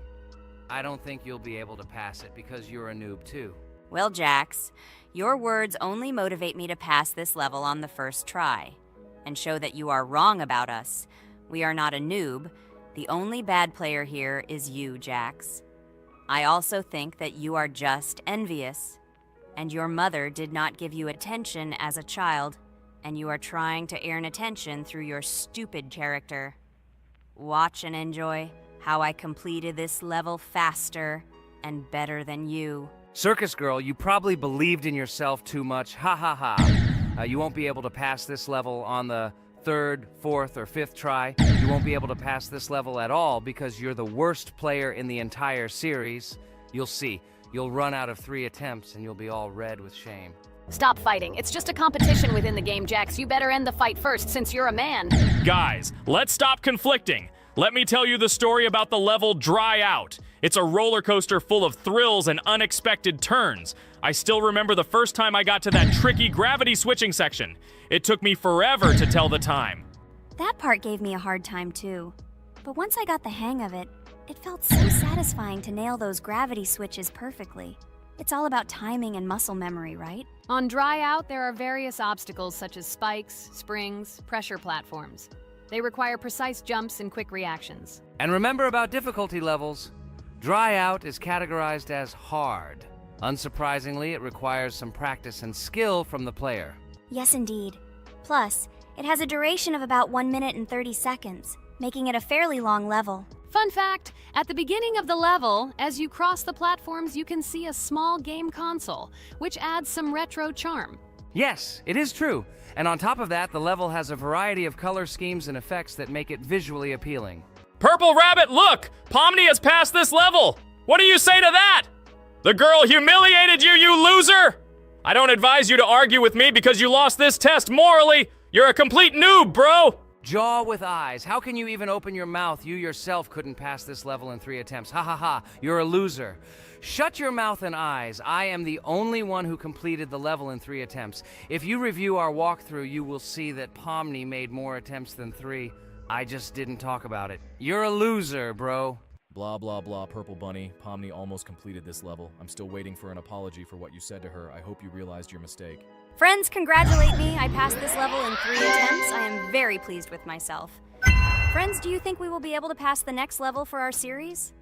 I don't think you'll be able to pass it because you're a noob too. Well, Jax, your words only motivate me to pass this level on the first try, and show that you are wrong about us. We are not a noob. The only bad player here is you, Jax. I also think that you are just envious, and your mother did not give you attention as a child, and you are trying to earn attention through your stupid character. Watch and enjoy how I completed this level faster and better than you. Circus girl, you probably believed in yourself too much. Ha ha ha. You won't be able to pass this level on the third, fourth, or fifth try. You won't be able to pass this level at all because you're the worst player in the entire series. You'll see. You'll run out of 3 attempts and you'll be all red with shame. Stop fighting. It's just a competition within the game, Jax. You better end the fight first since you're a man. Guys, let's stop conflicting. Let me tell you the story about the level Dry Out. It's a roller coaster full of thrills and unexpected turns. I still remember the first time I got to that tricky gravity switching section. It took me forever to tell the time. That part gave me a hard time too. But once I got the hang of it, it felt so satisfying to nail those gravity switches perfectly. It's all about timing and muscle memory, right? On Dry Out, there are various obstacles such as spikes, springs, pressure platforms. They require precise jumps and quick reactions. And remember about difficulty levels. Dry Out is categorized as hard. Unsurprisingly, it requires some practice and skill from the player. Yes, indeed. Plus, it has a duration of about 1 minute and 30 seconds, making it a fairly long level. Fun fact, at the beginning of the level, as you cross the platforms, you can see a small game console, which adds some retro charm. Yes, it is true. And on top of that, the level has a variety of color schemes and effects that make it visually appealing. Purple Rabbit, look! Pomni has passed this level! What do you say to that? The girl humiliated you, you loser! I don't advise you to argue with me because you lost this test morally. You're a complete noob, bro! Jaw with eyes. How can you even open your mouth? You yourself couldn't pass this level in 3 attempts. Ha ha ha. You're a loser. Shut your mouth and eyes. I am the only one who completed the level in 3 attempts. If you review our walkthrough, you will see that Pomni made more attempts than 3. I just didn't talk about it. You're a loser, bro. Blah, blah, blah, Purple Bunny. Pomni almost completed this level. I'm still waiting for an apology for what you said to her. I hope you realized your mistake. Friends, congratulate me. I passed this level in 3 attempts. I am very pleased with myself. Friends, do you think we will be able to pass the next level for our series?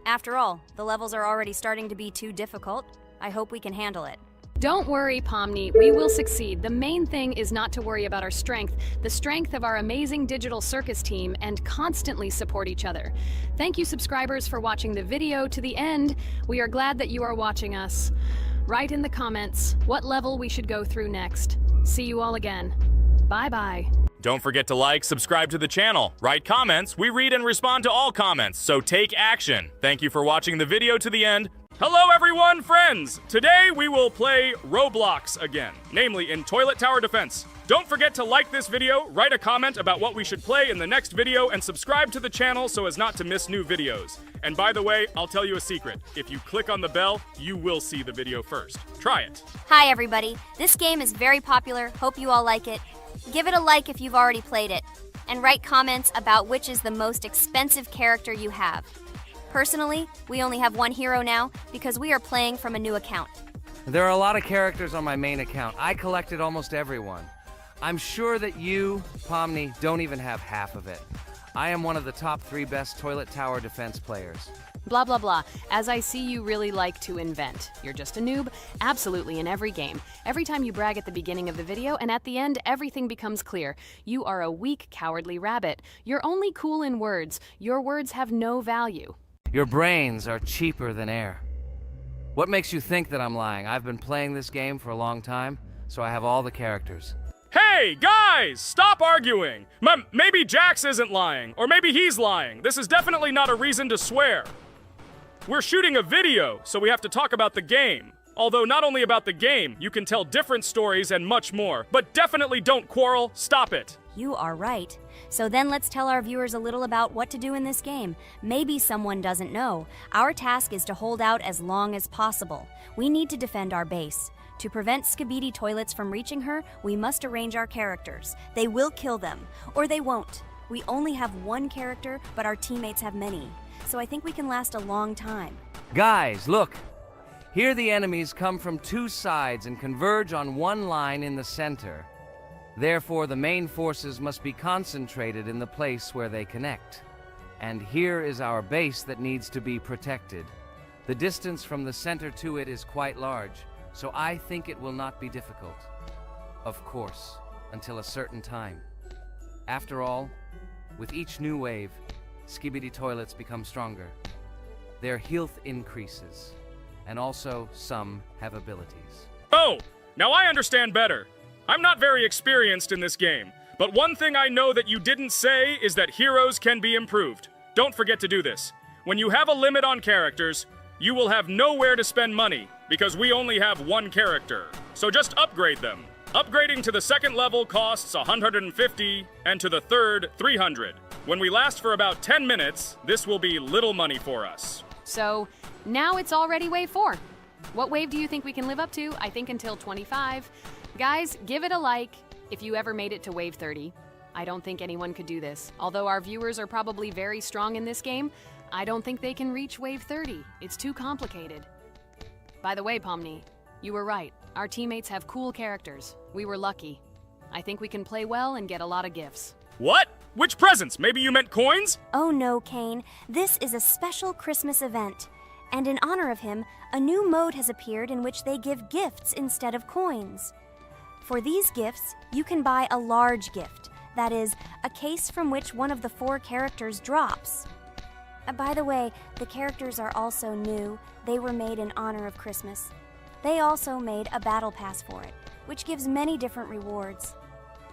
After all, the levels are already starting to be too difficult. I hope we can handle it. Don't worry, Pomni, we will succeed. The main thing is not to worry about our strength, the strength of our amazing digital circus team, and constantly support each other. Thank you, subscribers, for watching the video to the end. We are glad that you are watching us. Write in the comments what level we should go through next. See you all again. Bye-bye. Don't forget to like, subscribe to the channel, write comments. We read and respond to all comments, so take action. Thank you for watching the video to the end. Hello everyone, friends! Today we will play Roblox again, namely in Toilet Tower Defense. Don't forget to like this video, write a comment about what we should play in the next video, and subscribe to the channel so as not to miss new videos. And by the way, I'll tell you a secret. If you click on the bell, you will see the video first. Try it. Hi, everybody. This game is very popular. Hope you all like it. Give it a like if you've already played it. And write comments about which is the most expensive character you have. Personally, we only have one hero now because we are playing from a new account. There are a lot of characters on my main account. I collected almost everyone. I'm sure that you, Pomni, don't even have half of it. I am one of the top 3 best Toilet Tower Defense players. Blah, blah, blah. As I see, you really like to invent. You're just a noob, absolutely in every game. Every time you brag at the beginning of the video, and at the end, everything becomes clear. You are a weak, cowardly rabbit. You're only cool in words. Your words have no value. Your brains are cheaper than air. What makes you think that I'm lying? I've been playing this game for a long time, so I have all the characters. Hey, guys! Stop arguing! Maybe Jax isn't lying, or maybe he's lying. This is definitely not a reason to swear. We're shooting a video, so we have to talk about the game. Although not only about the game, you can tell different stories and much more. But definitely don't quarrel. Stop it. You are right. So then let's tell our viewers a little about what to do in this game. Maybe someone doesn't know. Our task is to hold out as long as possible. We need to defend our base. To prevent Skibidi Toilets from reaching her, we must arrange our characters. They will kill them, or they won't. We only have one character, but our teammates have many. So I think we can last a long time. Guys, look! Here the enemies come from 2 sides and converge on one line in the center. Therefore, the main forces must be concentrated in the place where they connect. And here is our base that needs to be protected. The distance from the center to it is quite large, so I think it will not be difficult. Of course, until a certain time. After all, with each new wave, Skibidi Toilets become stronger. Their health increases, and also some have abilities. Oh, now I understand better. I'm not very experienced in this game, but one thing I know that you didn't say is that heroes can be improved. Don't forget to do this. When you have a limit on characters, you will have nowhere to spend money, because we only have one character. So just upgrade them. Upgrading to the 2nd level costs 150, and to the 3rd, 300. When we last for about 10 minutes, this will be little money for us. So, now it's already wave 4. What wave do you think we can live up to? I think until 25. Guys, give it a like if you ever made it to wave 30. I don't think anyone could do this. Although our viewers are probably very strong in this game, I don't think they can reach wave 30. It's too complicated. By the way, Pomni, you were right. Our teammates have cool characters. We were lucky. I think we can play well and get a lot of gifts. What? Which presents? Maybe you meant coins? Oh no, Kane. This is a special Christmas event. And in honor of him, a new mode has appeared in which they give gifts instead of coins. For these gifts, you can buy a large gift. That is, a case from which one of the 4 characters drops. By the way, the characters are also new. They were made in honor of Christmas. They also made a battle pass for it, which gives many different rewards.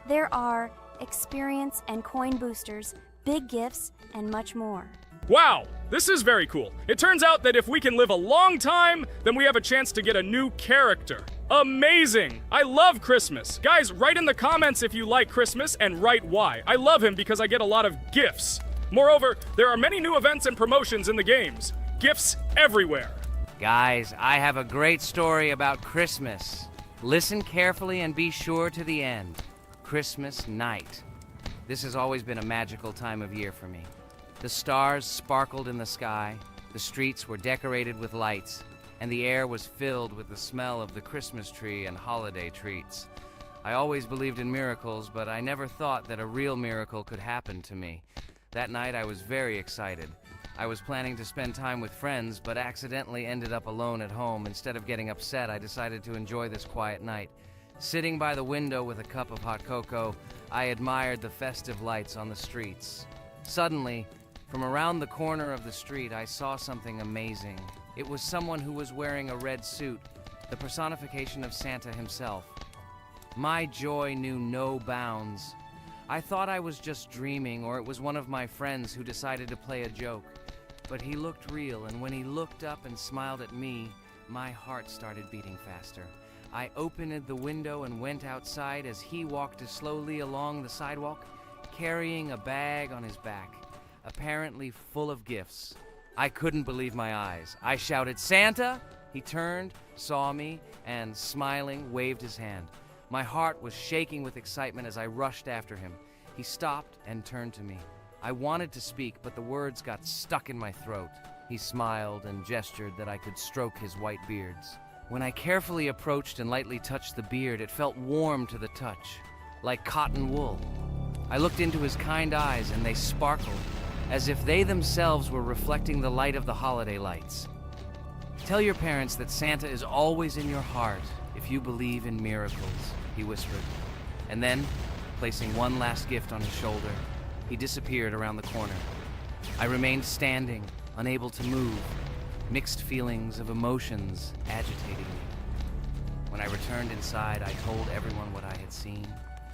There are experience and coin boosters, big gifts, and much more. Wow, this is very cool. It turns out that if we can live a long time, then we have a chance to get a new character. Amazing! I love Christmas. Guys, write in the comments if you like Christmas and write why. I love him because I get a lot of gifts. Moreover, there are many new events and promotions in the games. Gifts everywhere. Guys, I have a great story about Christmas. Listen carefully and be sure to the end. Christmas night. This has always been a magical time of year for me. The stars sparkled in the sky, the streets were decorated with lights, and the air was filled with the smell of the Christmas tree and holiday treats. I always believed in miracles, but I never thought that a real miracle could happen to me. That night I was very excited. I was planning to spend time with friends, but accidentally ended up alone at home. Instead of getting upset, I decided to enjoy this quiet night. Sitting by the window with a cup of hot cocoa, I admired the festive lights on the streets. Suddenly, from around the corner of the street, I saw something amazing. It was someone who was wearing a red suit. the personification of Santa himself. My joy knew no bounds. I thought I was just dreaming, or it was one of my friends who decided to play a joke. But he looked real, and when he looked up and smiled at me, my heart started beating faster. I opened the window and went outside as he walked slowly along the sidewalk, carrying a bag on his back, apparently full of gifts. I couldn't believe my eyes. I shouted, "Santa!" He turned, saw me, and smiling, waved his hand. My heart was shaking with excitement as I rushed after him. He stopped and turned to me. I wanted to speak, but the words got stuck in my throat. He smiled and gestured that I could stroke his white beards. When I carefully approached and lightly touched the beard, it felt warm to the touch, like cotton wool. I looked into his kind eyes, and they sparkled, as if they themselves were reflecting the light of the holiday lights. "Tell your parents that Santa is always in your heart if you believe in miracles," he whispered. And then, placing one last gift on his shoulder, he disappeared around the corner. I remained standing, unable to move, mixed feelings of emotions agitating me. When I returned inside, I told everyone what I had seen.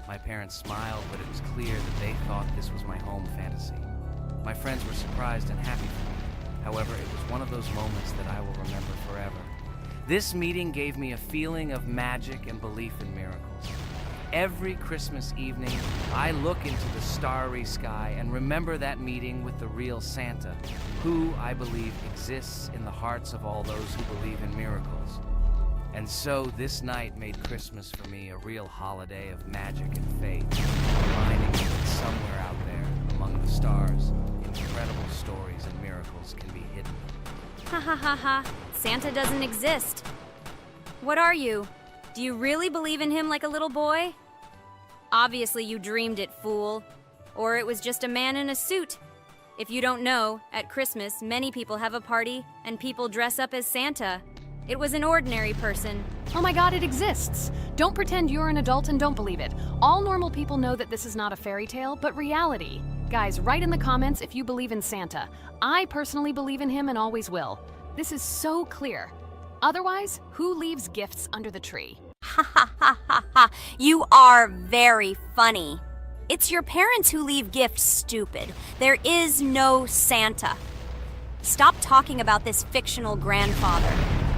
My parents smiled, but it was clear that they thought this was my home fantasy. My friends were surprised and happy for me. However, it was one of those moments that I will remember forever. This meeting gave me a feeling of magic and belief in miracles. Every Christmas evening, I look into the starry sky and remember that meeting with the real Santa, who, I believe, exists in the hearts of all those who believe in miracles. And so this night made Christmas for me a real holiday of magic and faith, reminding me that somewhere out there, among the stars, incredible stories and miracles can be hidden. Ha ha ha ha. Santa doesn't exist. What are you? Do you really believe in him like a little boy? Obviously you dreamed it, fool. Or it was just a man in a suit. If you don't know, at Christmas, many people have a party and people dress up as Santa. It was an ordinary person. Oh my god, it exists! Don't pretend you're an adult and don't believe it. All normal people know that this is not a fairy tale, but reality. Guys, write in the comments if you believe in Santa. I personally believe in him and always will. This is so clear. Otherwise, who leaves gifts under the tree? Ha ha ha ha ha. You are very funny. It's your parents who leave gifts, stupid. There is no Santa. Stop talking about this fictional grandfather.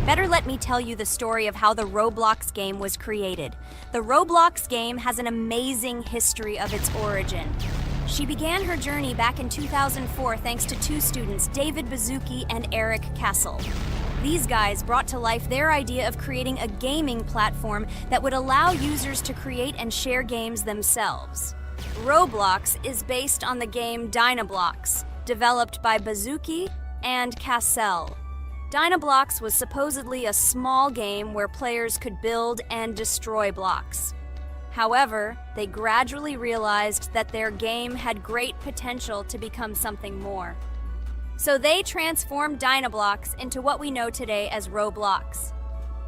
Better let me tell you the story of how the Roblox game was created. The Roblox game has an amazing history of its origin. She began her journey back in 2004 thanks to two students, David Bazuki and Eric Castle. These guys brought to life their idea of creating a gaming platform that would allow users to create and share games themselves. Roblox is based on the game Dynablox, developed by Bazuki and Cassell. Dynablox was supposedly a small game where players could build and destroy blocks. However, they gradually realized that their game had great potential to become something more. So they transformed Dynablox into what we know today as Roblox.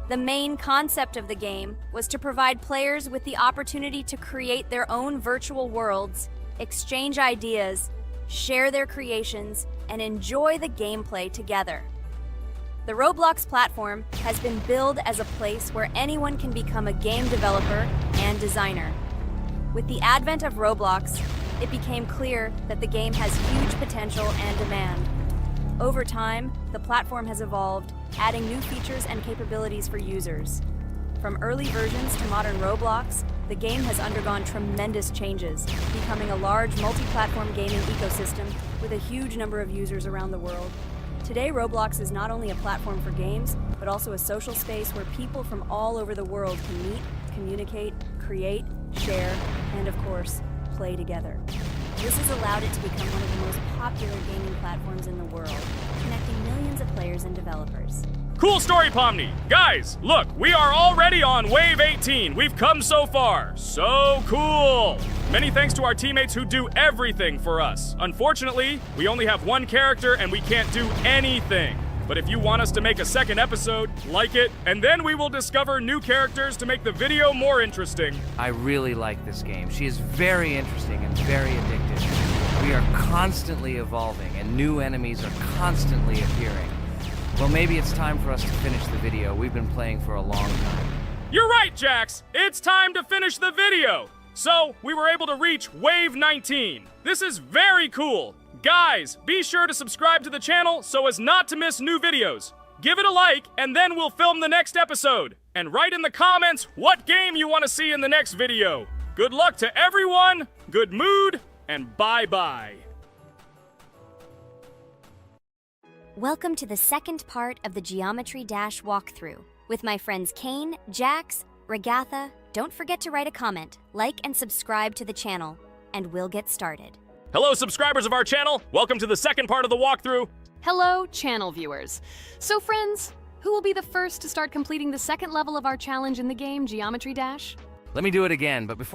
The main concept of the game was to provide players with the opportunity to create their own virtual worlds, exchange ideas, share their creations, and enjoy the gameplay together. The Roblox platform has been billed as a place where anyone can become a game developer and designer. With the advent of Roblox, it became clear that the game has huge potential and demand. Over time, the platform has evolved, adding new features and capabilities for users. From early versions to modern Roblox, the game has undergone tremendous changes, becoming a large multi-platform gaming ecosystem with a huge number of users around the world. Today, Roblox is not only a platform for games, but also a social space where people from all over the world can meet, communicate, create, share, and of course, play together. This has allowed it to become one of the most popular gaming platforms in the world, connecting millions of players and developers. Cool story, Pomni. Guys, look, we are already on Wave 18. We've come so far. So cool. Many thanks to our teammates who do everything for us. Unfortunately, we only have one character and we can't do anything. But if you want us to make a second episode, like it, and then we will discover new characters to make the video more interesting. I really like this game. She is very interesting and very addictive. We are constantly evolving and new enemies are constantly appearing. Well, maybe it's time for us to finish the video. We've been playing for a long time. You're right, Jax! It's time to finish the video! So, we were able to reach Wave 19. This is very cool! Guys, be sure to subscribe to the channel so as not to miss new videos. Give it a like, and then we'll film the next episode. And write in the comments what game you want to see in the next video. Good luck to everyone, good mood, and bye-bye. Welcome to the second part of the Geometry Dash walkthrough. With my friends Kane, Jax, Regatha, don't forget to write a comment, like and subscribe to the channel, and we'll get started. Hello, subscribers of our channel. Welcome to the second part of the walkthrough. Hello, channel viewers. So friends, who will be the first to start completing the second level of our challenge in the game, Geometry Dash? Let me do it again, but before